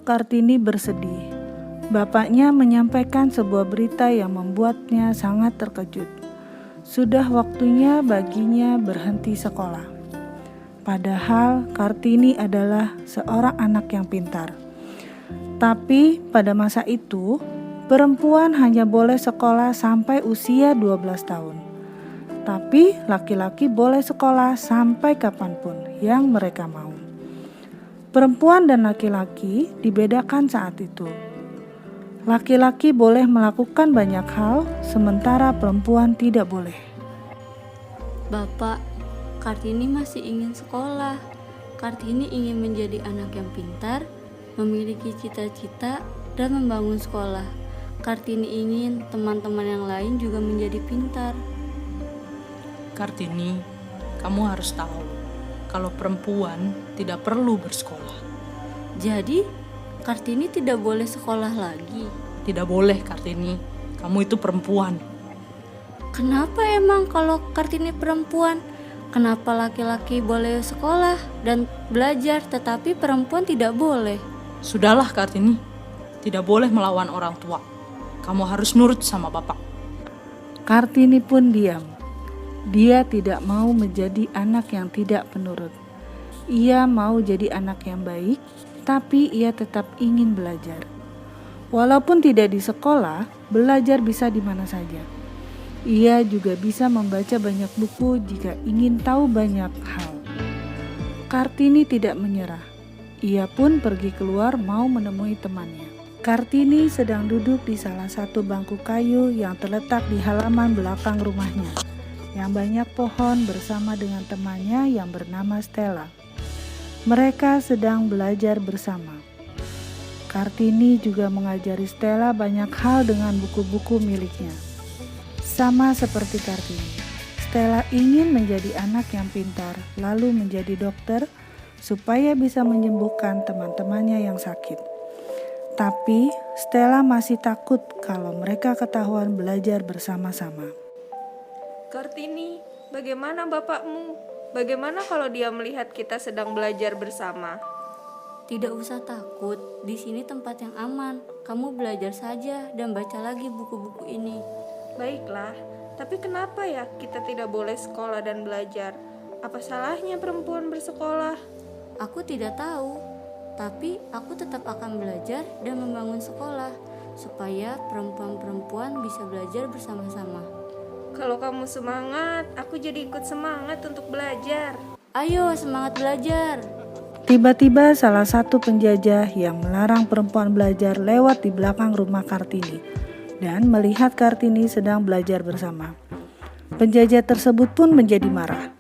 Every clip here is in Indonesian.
Kartini bersedih. Bapaknya menyampaikan sebuah berita yang membuatnya sangat terkejut. Sudah waktunya baginya berhenti sekolah. Padahal Kartini adalah seorang anak yang pintar. Tapi pada masa itu, perempuan hanya boleh sekolah sampai usia 12 tahun. Tapi laki-laki boleh sekolah sampai kapanpun yang mereka mau. Perempuan dan laki-laki dibedakan saat itu. Laki-laki boleh melakukan banyak hal, sementara perempuan tidak boleh. Bapak, Kartini masih ingin sekolah. Kartini ingin menjadi anak yang pintar, memiliki cita-cita, dan membangun sekolah. Kartini ingin teman-teman yang lain juga menjadi pintar. Kartini, kamu harus tahu kalau perempuan tidak perlu bersekolah. Jadi, Kartini tidak boleh sekolah lagi. Tidak boleh, Kartini. Kamu itu perempuan. Kenapa emang kalau Kartini perempuan? Kenapa laki-laki boleh sekolah dan belajar tetapi perempuan tidak boleh? Sudahlah, Kartini. Tidak boleh melawan orang tua. Kamu harus nurut sama bapak. Kartini pun diam. Dia tidak mau menjadi anak yang tidak penurut. Ia mau jadi anak yang baik, tapi ia tetap ingin belajar. Walaupun tidak di sekolah, belajar bisa di mana saja. Ia juga bisa membaca banyak buku jika ingin tahu banyak hal. Kartini tidak menyerah. Ia pun pergi keluar mau menemui temannya. Kartini sedang duduk di salah satu bangku kayu yang terletak di halaman belakang rumahnya, yang banyak pohon bersama dengan temannya yang bernama Stella. Mereka sedang belajar bersama. Kartini juga mengajari Stella banyak hal dengan buku-buku miliknya. Sama seperti Kartini, Stella ingin menjadi anak yang pintar, lalu menjadi dokter supaya bisa menyembuhkan teman-temannya yang sakit. Tapi Stella masih takut kalau mereka ketahuan belajar bersama-sama. Kartini, bagaimana bapakmu? Bagaimana kalau dia melihat kita sedang belajar bersama? Tidak usah takut, di sini tempat yang aman. Kamu belajar saja dan baca lagi buku-buku ini. Baiklah, tapi kenapa ya kita tidak boleh sekolah dan belajar? Apa salahnya perempuan bersekolah? Aku tidak tahu, tapi aku tetap akan belajar dan membangun sekolah supaya perempuan-perempuan bisa belajar bersama-sama. Kalau kamu semangat, aku jadi ikut semangat untuk belajar. Ayo semangat belajar. Tiba-tiba salah satu penjajah yang melarang perempuan belajar lewat di belakang rumah Kartini dan melihat Kartini sedang belajar bersama. Penjajah tersebut pun menjadi marah.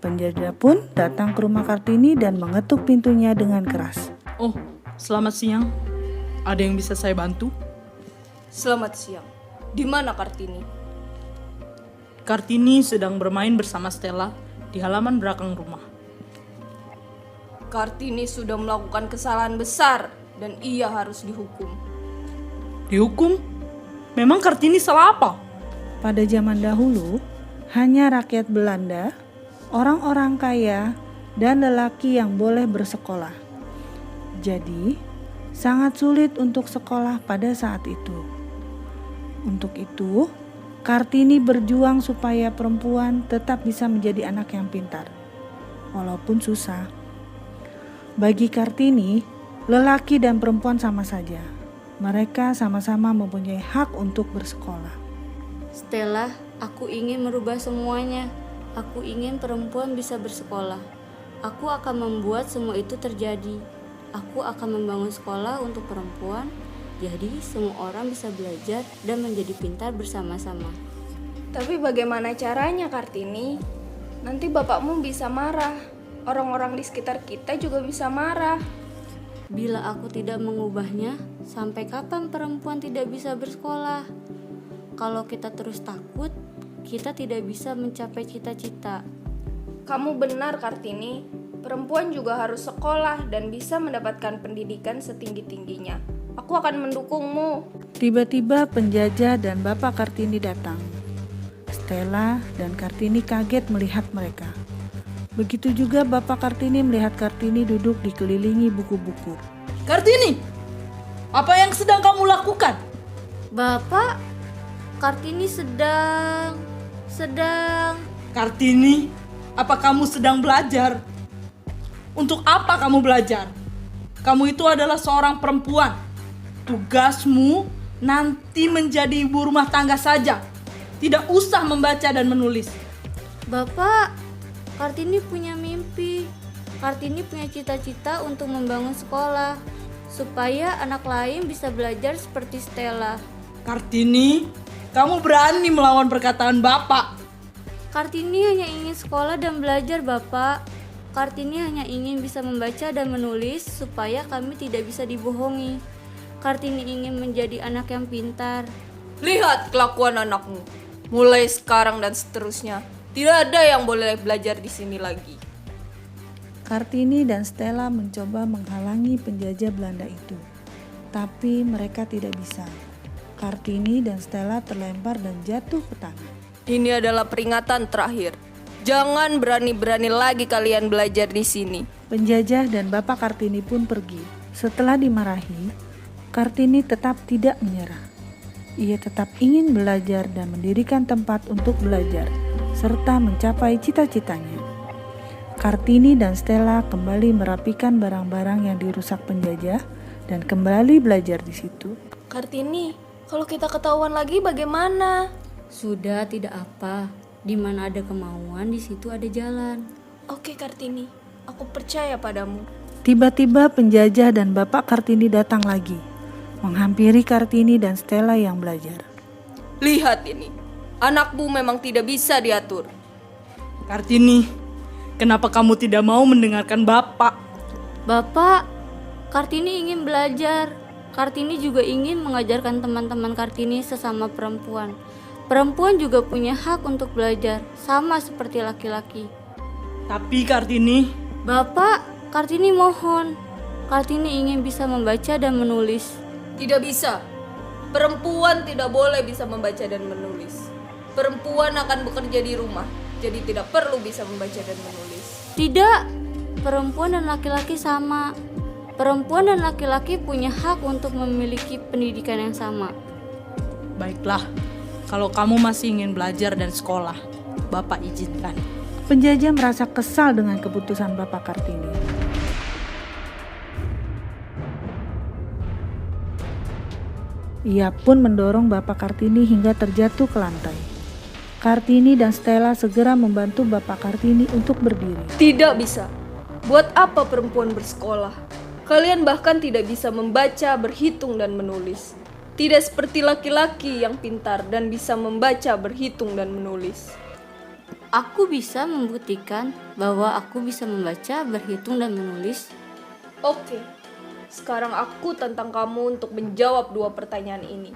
Penjajah pun datang ke rumah Kartini dan mengetuk pintunya dengan keras. Oh, selamat siang. Ada yang bisa saya bantu? Selamat siang. Di mana Kartini? Kartini sedang bermain bersama Stella di halaman belakang rumah. Kartini sudah melakukan kesalahan besar dan ia harus dihukum. Dihukum? Memang Kartini salah apa? Pada zaman dahulu, hanya rakyat Belanda, orang-orang kaya, dan lelaki yang boleh bersekolah. Jadi, sangat sulit untuk sekolah pada saat itu. Untuk itu, Kartini berjuang supaya perempuan tetap bisa menjadi anak yang pintar, walaupun susah. Bagi Kartini, lelaki dan perempuan sama saja. Mereka sama-sama mempunyai hak untuk bersekolah. Stella, aku ingin merubah semuanya. Aku ingin perempuan bisa bersekolah. Aku akan membuat semua itu terjadi. Aku akan membangun sekolah untuk perempuan, jadi semua orang bisa belajar dan menjadi pintar bersama-sama. Tapi bagaimana caranya Kartini? Nanti bapakmu bisa marah. Orang-orang di sekitar kita juga bisa marah. Bila aku tidak mengubahnya, sampai kapan perempuan tidak bisa bersekolah? Kalau kita terus takut, kita tidak bisa mencapai cita-cita. Kamu benar Kartini. Perempuan juga harus sekolah dan bisa mendapatkan pendidikan setinggi-tingginya. Aku akan mendukungmu. Tiba-tiba penjajah dan Bapak Kartini datang. Stella dan Kartini kaget melihat mereka. Begitu juga Bapak Kartini melihat Kartini duduk dikelilingi buku-buku. Kartini, Apa yang sedang kamu lakukan? Bapak, Kartini sedang... Kartini, apa kamu sedang belajar? Untuk apa kamu belajar? Kamu itu adalah seorang perempuan. Tugasmu nanti menjadi ibu rumah tangga saja. Tidak usah membaca dan menulis. Bapak, Kartini punya mimpi. Kartini punya cita-cita untuk membangun sekolah supaya anak lain bisa belajar seperti Stella. Kartini, kamu berani melawan perkataan Bapak. Kartini hanya ingin sekolah dan belajar, Bapak. Kartini hanya ingin bisa membaca dan menulis supaya kami tidak bisa dibohongi. Kartini ingin menjadi anak yang pintar. Lihat kelakuan anakmu. Mulai sekarang dan seterusnya, tidak ada yang boleh belajar di sini lagi. Kartini dan Stella mencoba menghalangi penjajah Belanda itu, tapi mereka tidak bisa. Kartini dan Stella terlempar dan jatuh ke tanah. Ini adalah peringatan terakhir. Jangan berani-berani lagi kalian belajar di sini. Penjajah dan Bapak Kartini pun pergi. Setelah dimarahi, Kartini tetap tidak menyerah. Ia tetap ingin belajar dan mendirikan tempat untuk belajar, serta mencapai cita-citanya. Kartini dan Stella kembali merapikan barang-barang yang dirusak penjajah dan kembali belajar di situ. Kartini, kalau kita ketahuan lagi bagaimana? Sudah, tidak apa. Di mana ada kemauan, di situ ada jalan. Oke Kartini, aku percaya padamu. Tiba-tiba penjajah dan Bapak Kartini datang lagi, menghampiri Kartini dan Stella yang belajar. Lihat ini, anakmu memang tidak bisa diatur. Kartini, kenapa kamu tidak mau mendengarkan Bapak? Bapak, Kartini ingin belajar. Kartini juga ingin mengajarkan teman-teman Kartini sesama perempuan. Perempuan juga punya hak untuk belajar, sama seperti laki-laki. Tapi Kartini, Bapak, Kartini mohon. Kartini ingin bisa membaca dan menulis. Tidak bisa. Perempuan tidak boleh bisa membaca dan menulis. Perempuan akan bekerja di rumah, jadi tidak perlu bisa membaca dan menulis. Tidak, perempuan dan laki-laki sama. Perempuan dan laki-laki punya hak untuk memiliki pendidikan yang sama. baiklah. Kalau kamu masih ingin belajar dan sekolah, Bapak izinkan. Penjajah merasa kesal dengan keputusan Bapak Kartini. Ia pun mendorong Bapak Kartini hingga terjatuh ke lantai. Kartini dan Stella segera membantu Bapak Kartini untuk berdiri. Tidak bisa. Buat apa perempuan bersekolah? Kalian bahkan tidak bisa membaca, berhitung, dan menulis. Tidak seperti laki-laki yang pintar dan bisa membaca, berhitung, dan menulis. Aku bisa membuktikan bahwa aku bisa membaca, berhitung, dan menulis. Oke, sekarang aku tantang kamu untuk menjawab 2 pertanyaan ini.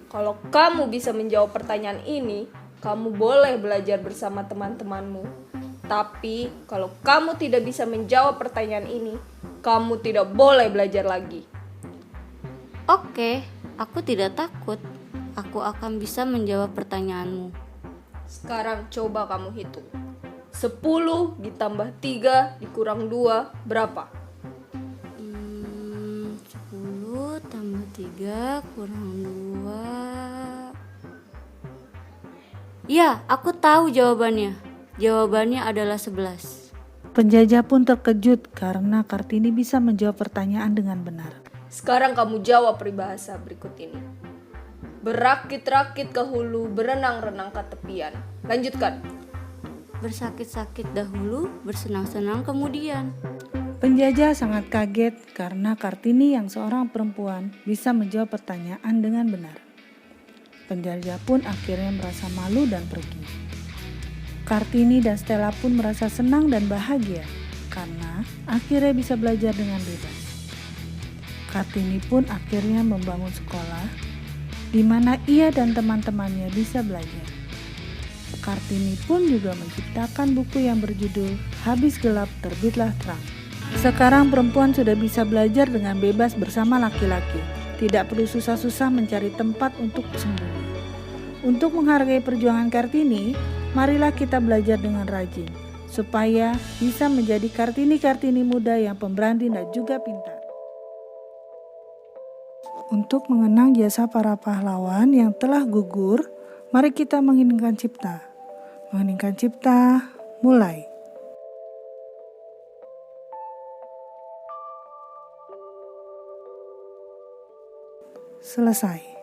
Kalau kamu bisa menjawab pertanyaan ini, kamu boleh belajar bersama teman-temanmu. Tapi kalau kamu tidak bisa menjawab pertanyaan ini, kamu tidak boleh belajar lagi. Oke, aku tidak takut. Aku akan bisa menjawab pertanyaanmu. Sekarang coba kamu hitung. 10 ditambah 3 dikurang 2 berapa? 10 tambah 3 kurang 2. Ya, aku tahu jawabannya. Jawabannya adalah 11. Penjajah pun terkejut karena Kartini bisa menjawab pertanyaan dengan benar. Sekarang kamu jawab peribahasa berikut ini. Berakit-rakit ke hulu, berenang-renang ke tepian. Lanjutkan. Bersakit-sakit dahulu, bersenang-senang kemudian. Penjajah sangat kaget karena Kartini yang seorang perempuan bisa menjawab pertanyaan dengan benar. Penjajah pun akhirnya merasa malu dan pergi. Kartini dan Stella pun merasa senang dan bahagia karena akhirnya bisa belajar dengan bebas. Kartini pun akhirnya membangun sekolah di mana ia dan teman-temannya bisa belajar. Kartini pun juga menciptakan buku yang berjudul Habis Gelap Terbitlah Terang. Sekarang perempuan sudah bisa belajar dengan bebas bersama laki-laki. Tidak perlu susah-susah mencari tempat untuk sembunyi. Untuk menghargai perjuangan Kartini, marilah kita belajar dengan rajin, supaya bisa menjadi Kartini-Kartini muda yang pemberani dan juga pintar. Untuk mengenang jasa para pahlawan yang telah gugur, mari kita mengheningkan cipta. Mengheningkan cipta, mulai. Selesai.